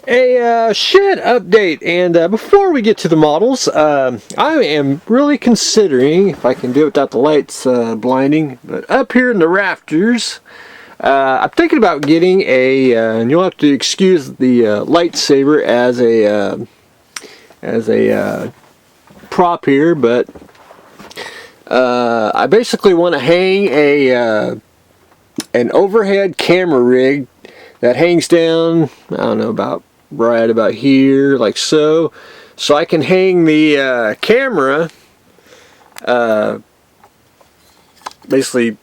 A shed update, and before we get to the models, I am really considering, if I can do it without the lights blinding, but up here in the rafters, I'm thinking about getting and you'll have to excuse the lightsaber as a prop here, but I basically want to hang an overhead camera rig that hangs down, I don't know, about here, like so I can hang the camera basically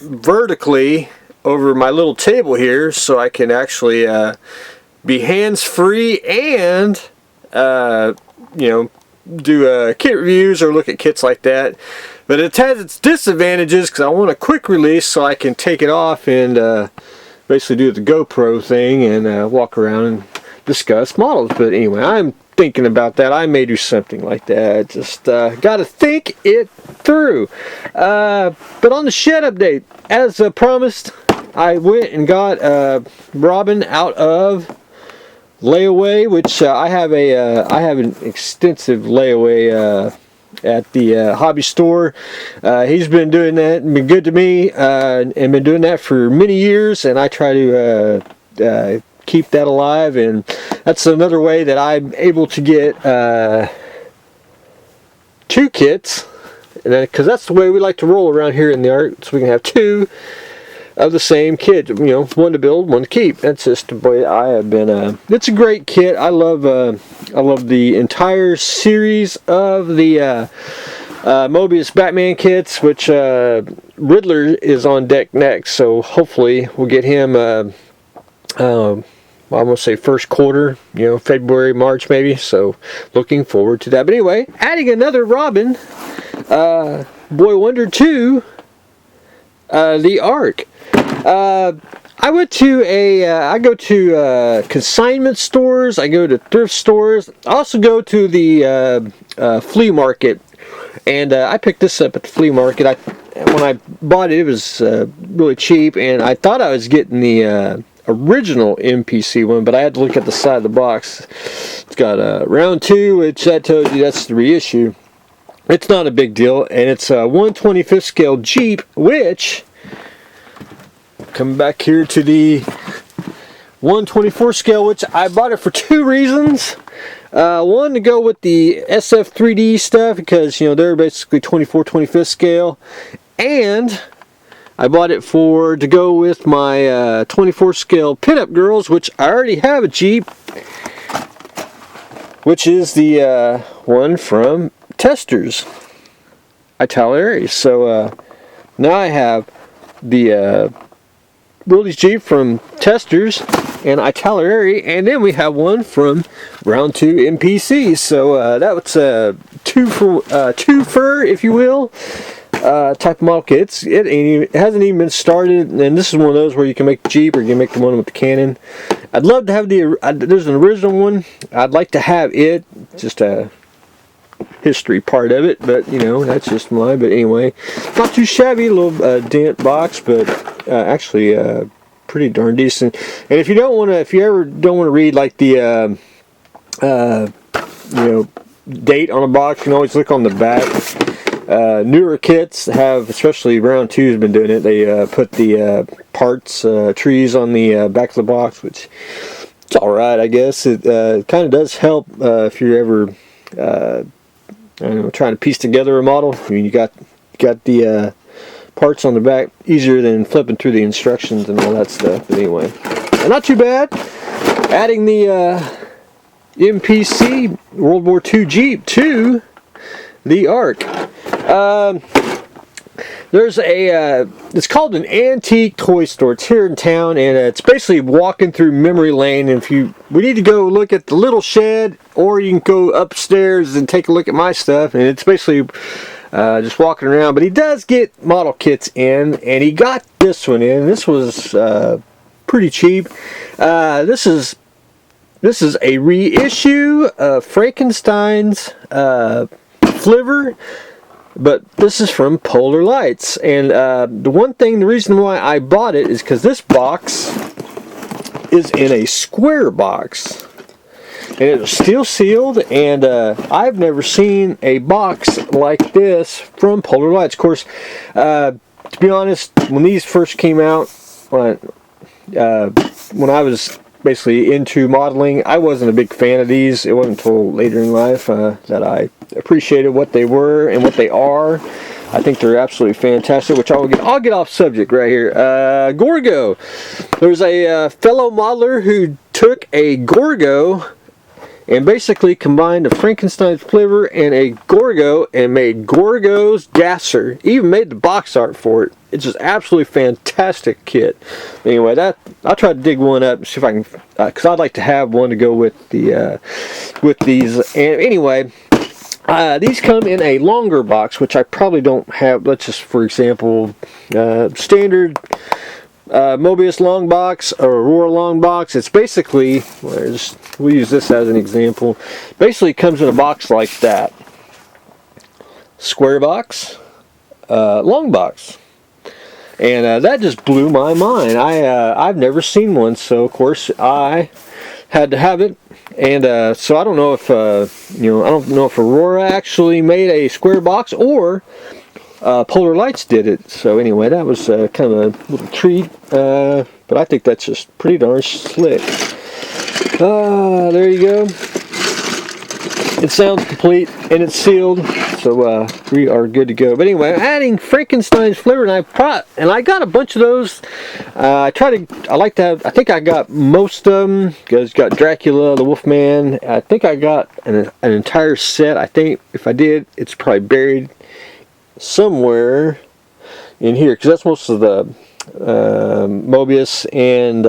vertically over my little table here, so I can actually be hands-free and do kit reviews or look at kits like that. But it has its disadvantages because I want a quick release so I can take it off and basically do the GoPro thing and walk around and discuss models. But anyway, I'm thinking about that. I may do something like that. Just got to think it through. But on the shed update, as promised, I went and got Robin out of layaway, which I have an extensive layaway at the hobby store. He's been doing that and been good to me, and been doing that for many years, and I try to keep that alive, and that's another way that I'm able to get 2 kits, because that's the way we like to roll around here in the art, so we can have 2 of the same kit, one to build, one to keep. That's just the way I have been. It's a great kit. I love the entire series of the Mobius Batman kits, which Riddler is on deck next, so hopefully we'll get him I'm going to say first quarter, February, March maybe, so looking forward to that. But anyway, adding another Robin, Boy Wonder 2, the Ark. I go to consignment stores, I go to thrift stores, I also go to the flea market, and I picked this up at the flea market. When I bought it, it was really cheap, and I thought I was getting the original MPC one, but I had to look at the side of the box. It's got round 2, which that tells you that's the reissue. It's not a big deal, and it's a 1/25th scale Jeep, which, coming back here to the 1/24 scale, which I bought it for 2 reasons. One, to go with the SF3D stuff, because they're basically 24/25th scale, and I bought it to go with my 24 scale pinup girls, which I already have a Jeep, which is the one from Testers, Italeri. So now I have the Willie's Jeep from Testers and Italeri, and then we have one from Round 2 MPC. So that was a two for, if you will, type of model kit. It hasn't even been started, and this is one of those where you can make the Jeep or you can make the one with the Canon. I'd love to have there's an original one. I'd like to have it, just a history part of it, but that's just mine. But anyway, not too shabby, a little dent box, but actually pretty darn decent. And if you ever don't want to read like the date on a box, you can always look on the back. Newer kits have, especially Round 2 has been doing it. They put the parts trees on the back of the box, which it's all right, I guess. It kind of does help if you're ever trying to piece together a model. I mean, you got the parts on the back, easier than flipping through the instructions and all that stuff. But anyway, not too bad. Adding the MPC World War II Jeep to the Ark. There's it's called an antique toy store. It's here in town, and it's basically walking through memory lane. And we need to go look at the little shed, or you can go upstairs and take a look at my stuff. And it's basically just walking around. But he does get model kits in, and he got this one in. This was pretty cheap. This is a reissue of Frankenstein's Flivver, but this is from Polar Lights. And the reason why I bought it is because this box is in a square box. And it was still sealed, and I've never seen a box like this from Polar Lights. Of course, to be honest, when these first came out, when I was basically into modeling, I wasn't a big fan of these. It wasn't until later in life that I appreciated what they were and what they are. I think they're absolutely fantastic, which I'll get off subject right here. Gorgo. There's a fellow modeler who took a Gorgo and basically combined a Frankenstein's flivver and a Gorgo and made Gorgo's gasser. Even made the box art for it. It's just absolutely fantastic kit. Anyway, I'll try to dig one up and see if I can, because I'd like to have one to go with the with these. And anyway, these come in a longer box, which I probably don't have. Let's just, for example, standard Mobius long box or Aurora long box. It's basically, we'll use this as an example. Basically, it comes in a box like that. Square box, long box. And that just blew my mind. I've never seen one, so of course I had to have it. And so I don't know if I don't know if Aurora actually made a square box or Polar Lights did it. So anyway, that was kind of a little treat. But I think that's just pretty darn slick. There you go. It sounds complete and it's sealed, so we are good to go. But anyway, I'm adding Frankenstein's flivver, and I got a bunch of those. I like to have. I think I got most of them because got Dracula, the Wolfman. I think I got an entire set. I think if I did, it's probably buried somewhere in here because that's most of the Mobius, and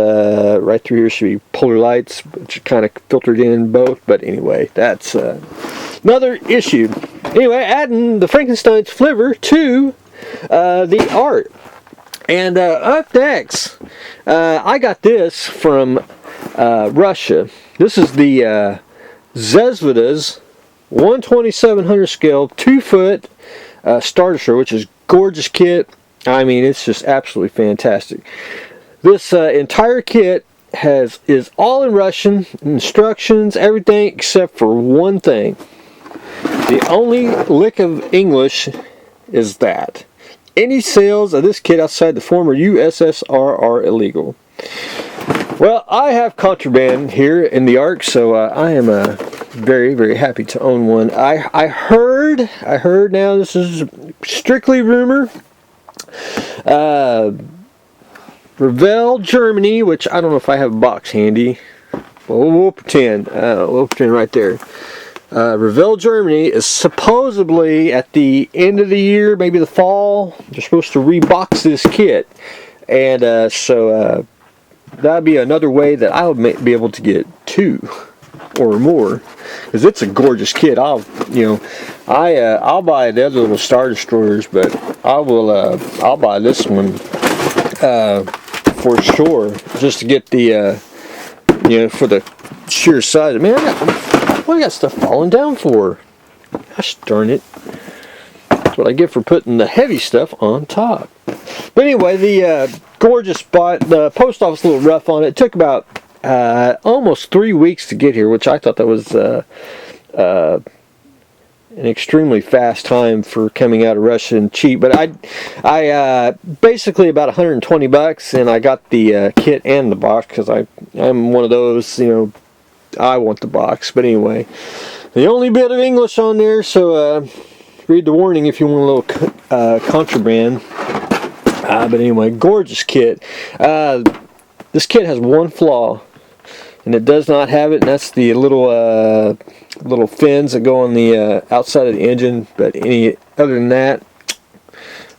right through here should be Polar Lights, which kind of filtered in both. But anyway, that's another issue. Anyway, adding the Frankenstein's flivver to the art. And up next, I got this from Russia. This is the Zvezda's 1/2700 scale 2-foot Star Destroyer, which is gorgeous kit. I mean, it's just absolutely fantastic. This entire kit is all in Russian, instructions, everything except for one thing. The only lick of English is that any sales of this kit outside the former USSR are illegal. Well, I have contraband here in the Ark, so I am very, very happy to own one. I heard now, this is strictly rumor, Revel, Germany, which I don't know if I have a box handy. Well, we'll pretend right there. Revel, Germany is supposedly at the end of the year, maybe the fall, they're supposed to rebox this kit. And so that'd be another way that I would be able to get two or more, because it's a gorgeous kit. I'll buy the other little Star Destroyers, but I'll buy this one for sure, just to get the for the sheer size. Man, what I got stuff falling down for? Gosh darn it! That's what I get for putting the heavy stuff on top. But anyway, the gorgeous spot. The post office a little rough on it. It took about almost 3 weeks to get here, which I thought that was an extremely fast time for coming out of Russia and cheap. But I basically about $120, and I got the kit and the box because I'm one of those, I want the box. But anyway, the only bit of English on there, so read the warning if you want a little contraband. But anyway, gorgeous kit. This kit has one flaw, and it does not have it, and that's the little fins that go on the outside of the engine. But other than that,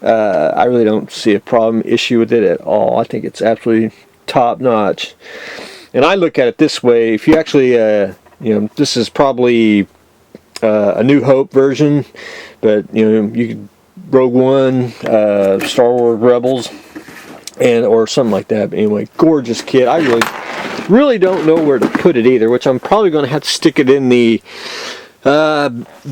I really don't see a issue with it at all. I think it's absolutely top notch. And I look at it this way: if you actually, this is probably a New Hope version, but you could Rogue One, Star Wars Rebels, or something like that. But anyway, gorgeous kit. I really don't know where to put it either, which I'm probably going to have to stick it in the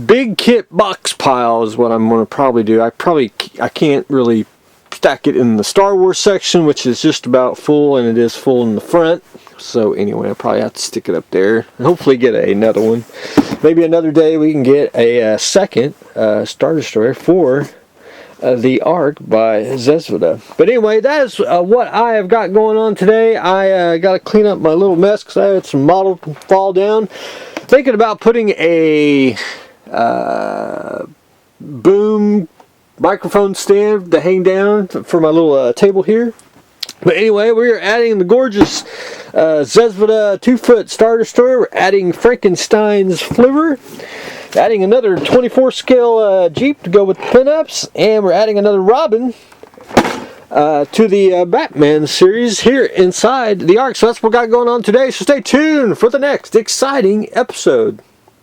big kit box pile is what I'm going to probably do. I can't really stack it in the Star Wars section, which is just about full, and it is full in the front, So anyway, I'll probably have to stick it up there and hopefully get another one. Maybe another day we can get a second Star Destroyer for the Ark by Zvezda. But anyway, that is what I have got going on today. I got to clean up my little mess because I had some model fall down. Thinking about putting a boom microphone stand to hang down for my little table here. But anyway, we're adding the gorgeous Zvezda 2-foot Star Destroyer. We're adding Frankenstein's Flivver. Adding another 24 scale Jeep to go with the pinups. And we're adding another Robin to the Batman series here inside the Ark. So that's what we got going on today. So stay tuned for the next exciting episode.